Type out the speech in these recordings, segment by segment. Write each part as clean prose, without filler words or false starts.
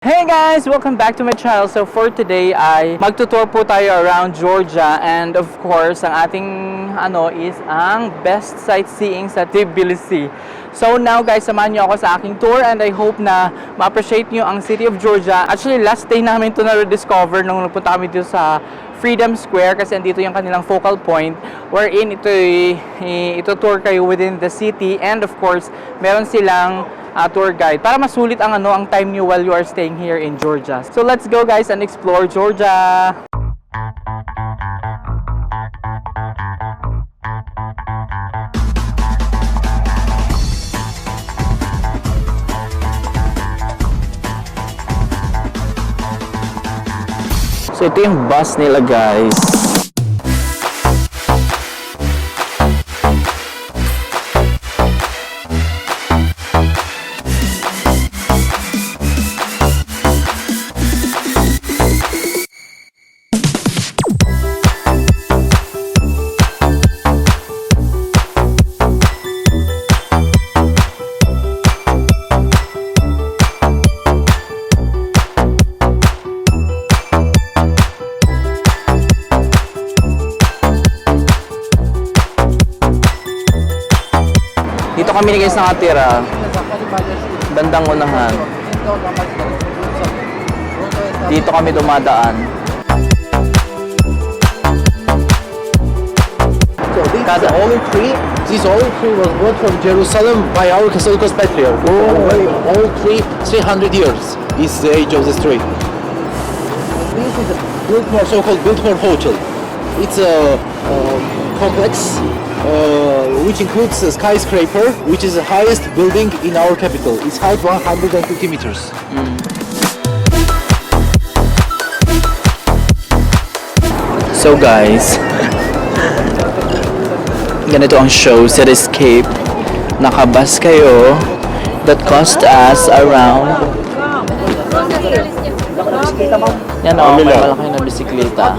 Hey guys! Welcome back to my channel. So for today ay magtutour po tayo around Georgia, and of course ang ating is ang best sightseeing sa Tbilisi. So now guys, samahan niyo ako sa aking tour and I hope na ma-appreciate niyo ang city of Georgia. Actually last day namin ito na-rediscover nung nagpunta kami dito sa Freedom Square kasi andito yung kanilang focal point wherein ito tour kayo within the city, and of course meron silang tour guide para masulit ang ang time niyo while you are staying here in Georgia. So let's go guys and explore Georgia. So ito yung bus nila guys. Dito kami guys nakatira, bandang unahan. Dito kami dumadaan. So these olive tree was brought from Jerusalem by our Catholic patriarch. Olive tree, 300 years is the age of this tree. This is a Biltmore, so-called Biltmore Hotel. It's a complex which includes a skyscraper, which is the highest building in our capital. Its height 150 meters. So guys, ganito ang show sa Escape. Nakabas kayo that cost us around yan o, may malaki na bisikleta.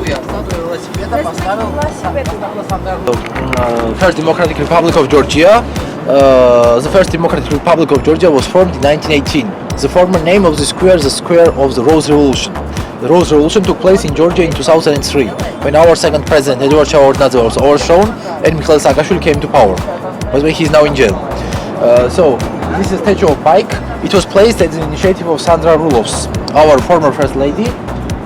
First Democratic Republic of Georgia. The first Democratic Republic of Georgia was formed in 1918. The former name of the square is the Square of the Rose Revolution. The Rose Revolution took place in Georgia in 2003, when our second president, Eduard Shevardnadze, was overthrown and Mikhail Saakashvili came to power. But he is now in jail. So, this is a statue of bike. It was placed at the initiative of Sandra Roelofs, our former first lady,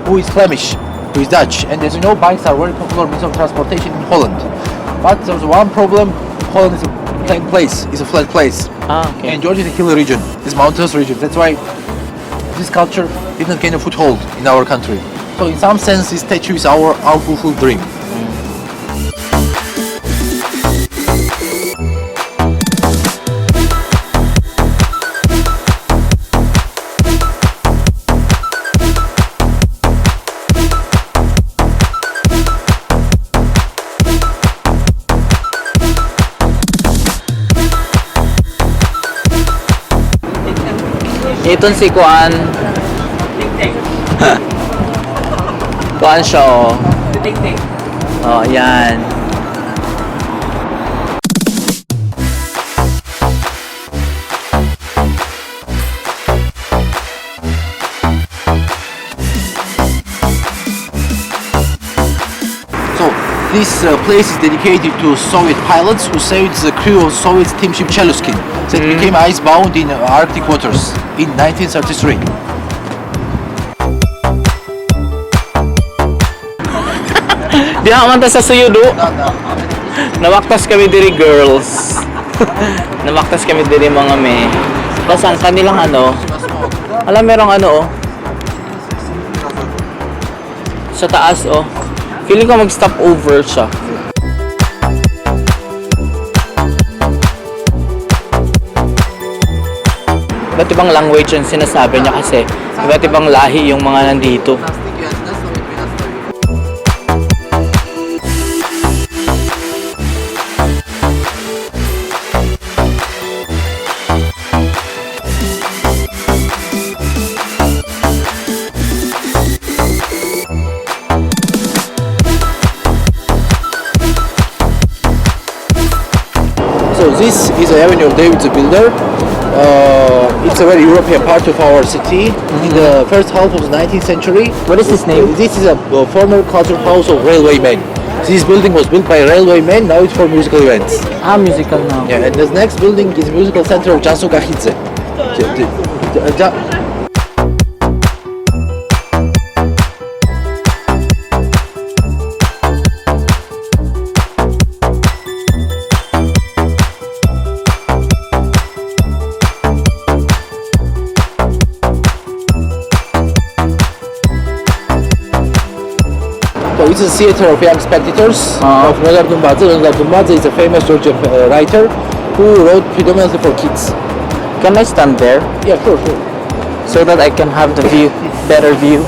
who is Flemish, who is Dutch. And as you know, bikes are very popular means of transportation in Holland. But there's one problem: Holland is a plain place, is a flat place. Okay. And Georgia is a hilly region, it's a mountainous region. That's why this culture didn't gain a foothold in our country. So in some sense, this statue is our fulfilled dream. Ito si Kuan. Kuan siya oh. Oh, yan. So this place is dedicated to Soviet pilots who saved the crew of Soviet steamship Cheluzkin that became icebound in Arctic waters in 1933. Di naman ta sa suyudo. Namaktas kami diri girls. Namaktas kami diri mga me. Basan kanilang alam merong oh. Sa taas oh. Feeling ko mag-stop over siya. Iba't ibang language yung sinasabi niya kasi iba't ibang lahi yung mga nandito. So this is the avenue of David the Builder. It's a very European part of our city. In the first half of the 19th century. What is his name? This is a former culture house of railwaymen. This building was built by railwaymen, now it's for musical events. Ah, musical now. Yeah, and the next building is musical center of Jansu Gahidze. So it's a theater of young spectators of Ragnar Dumbadze. Ragnar Dumbadze is a famous Georgian writer who wrote predominantly for kids. Can I stand there Yeah, sure. so that I can have the view, better view?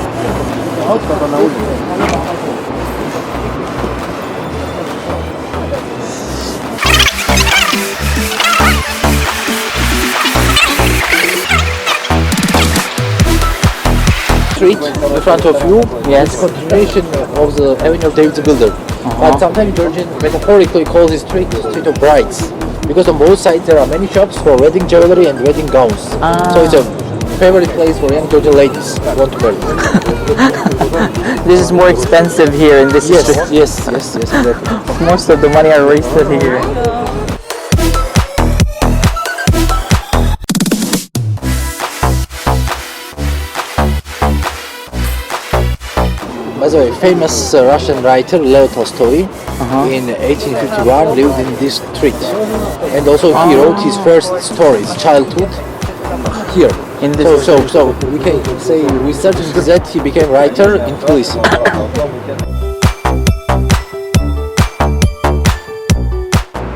Street in front of you. Yes. It's a continuation of the Avenue of David the Builder. But sometimes Georgian metaphorically calls it street of brides. Because on both sides there are many shops for wedding jewelry and wedding gowns. So it's a favorite place for young Georgian ladies who want to marry. This is more expensive here in this street. Yes, exactly. Most of the money are wasted here. By the way, famous Russian writer Leo Tolstoy in 1851 lived in this street. And also he wrote his first stories, childhood, here. In this So we can say with certainty that he became writer in Tbilisi.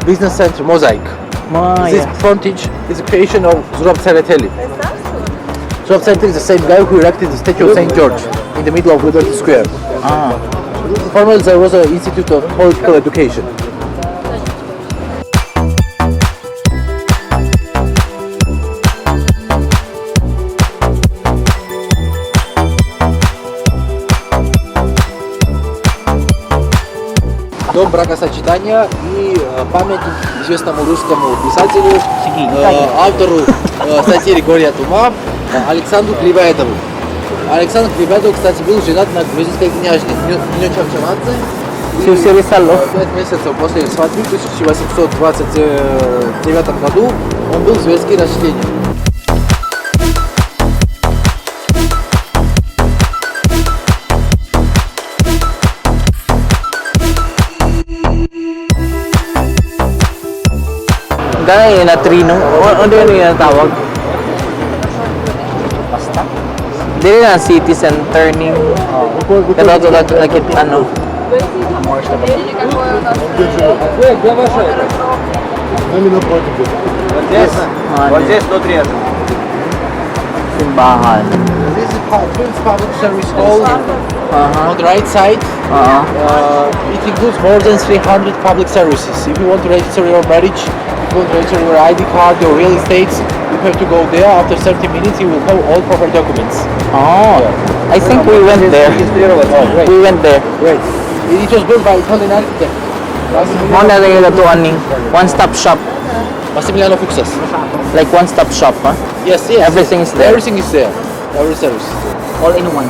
Business center Mosaic. This frontage is a creation of Zurab Tsereteli. Zurab Tsereteli is the same guy who erected the statue of St. George in the middle of Liberty Square. Formerly there was an institute of political education. Дом бракосочетания и памятник известному русскому писателю, автору сатиры «Горе от ума» Александру Грибоедову. Александр Грибоедов, кстати, был женат на грузинской княжне Нине Чавчавадзе. 5 месяцев после свадьбы в 1829 году он был зверски расчленен. Gano'n yung natrino? Ano yung tawag? Basta? Dili na city center ni. Pero ito lagit ano. Simbahan. This is Prince Public Service Hall on the right side. It includes more than 300 public services. If you want to register your marriage, if you want to register your ID card, your real estates, you have to go there. After 30 minutes, you will have all proper documents. I think we went there. Great. We went there. Great. It was built by Italian architect. Mo na lang yung aning one-stop shop. Massimiliano Fuxas. Like one-stop shop, huh? Yes. Everything is there. Everything is there. Every service is there. All in one.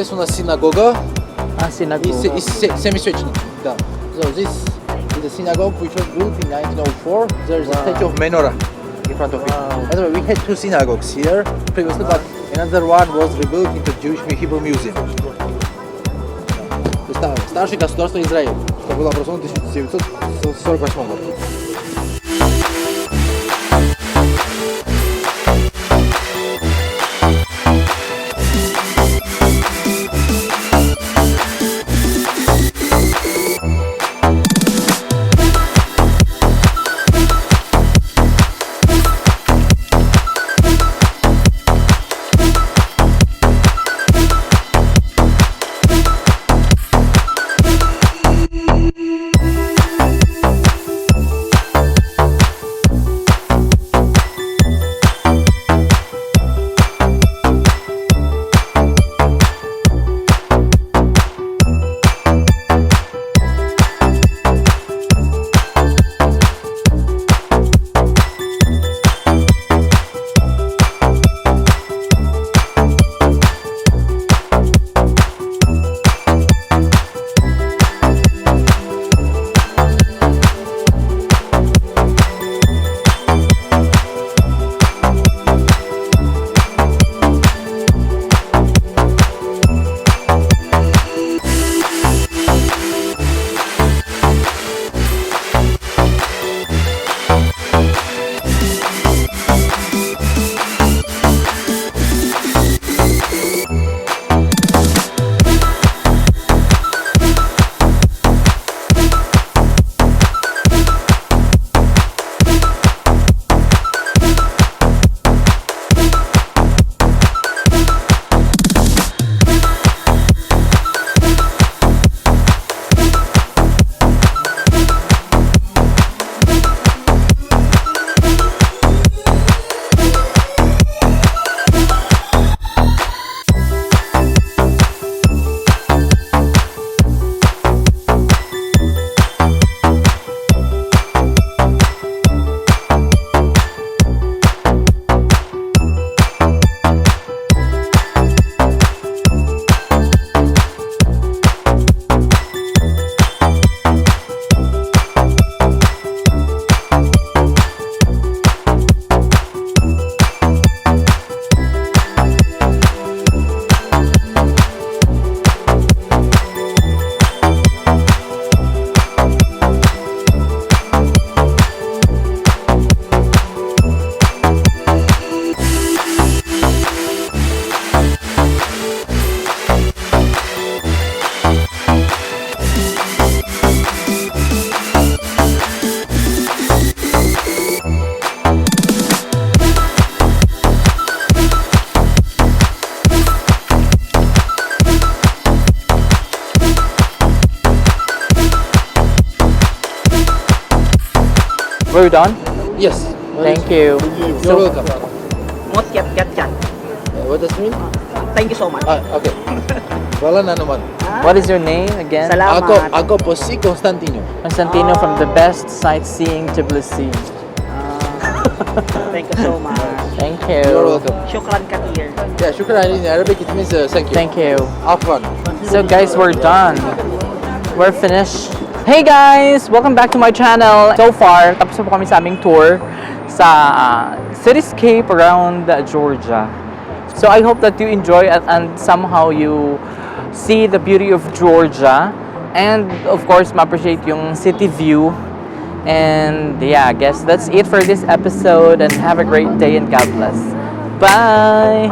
здесь у нас synagogue. Synagogue. It's semi-switching. Да. So this is the synagogue which was built in 1904. There is a statue of menorah in front of it. By the way, we had two synagogues here previously, but another one was rebuilt into Jewish Hebrew Museum. Старшее государство Израиль, что было образовано в 1948 году. We're done? Yes. Thank you. You're welcome. Mot yat yat yat. What does it mean? Thank you so much. Okay. Wala na naman. What is your name again? Salamat. Ako po si Constantino. Constantino from the best sightseeing Tbilisi. Thank you so much. Thank you. You're welcome. Shukran kathir. Yeah, shukran in Arabic it means thank you. Thank you. Afwan. So guys, we're done. We're finished. Hey guys! Welcome back to my channel. So far, tapos na po kami sa aming tour sa cityscape around Georgia. So I hope that you enjoy it and somehow you see the beauty of Georgia and of course ma-appreciate yung city view. And yeah, I guess that's it for this episode and have a great day and God bless. Bye!